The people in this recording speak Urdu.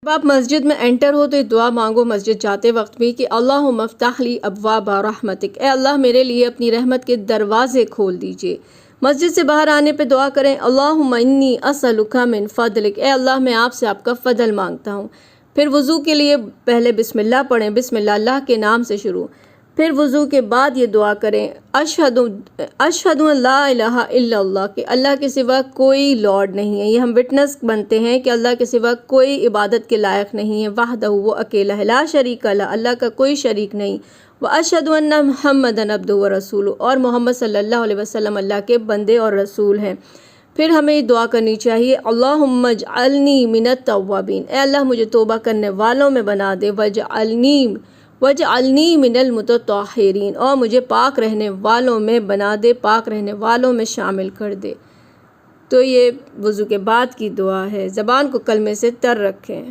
جب آپ مسجد میں انٹر ہو تو یہ دعا مانگو مسجد جاتے وقت بھی کہ اللہم افتح لی ابواب رحمتک، اے اللہ میرے لیے اپنی رحمت کے دروازے کھول دیجئے۔ مسجد سے باہر آنے پہ دعا کریں اللہم انی اسألک من فضلک، اے اللہ میں آپ سے آپ کا فضل مانگتا ہوں۔ پھر وضو کے لیے پہلے بسم اللہ پڑھیں، بسم اللہ اللہ کے نام سے شروع۔ پھر وضو کے بعد یہ دعا کریں اشہد ان لا الہ الا اللہ، کہ اللہ کے سوا کوئی لارڈ نہیں ہے، یہ ہم وٹنس بنتے ہیں کہ اللہ کے سوا کوئی عبادت کے لائق نہیں ہے، وحدہ وہ اکیلا ہے، لا شریک لہ اللہ کا کوئی شریک نہیں، واشہد ان محمدًا عبدہ ورسولہ اور محمد صلی اللہ علیہ وسلم اللہ کے بندے اور رسول ہیں۔ پھر ہمیں یہ دعا کرنی چاہیے اللہم اجعلنی من التوابین، اے اللہ مجھے توبہ کرنے والوں میں بنا دے، وجعلنی من المتطہرین اور مجھے پاک رہنے والوں میں بنا دے، پاک رہنے والوں میں شامل کر دے۔ تو یہ وضو کے بعد کی دعا ہے، زبان کو کلمے سے تر رکھیں۔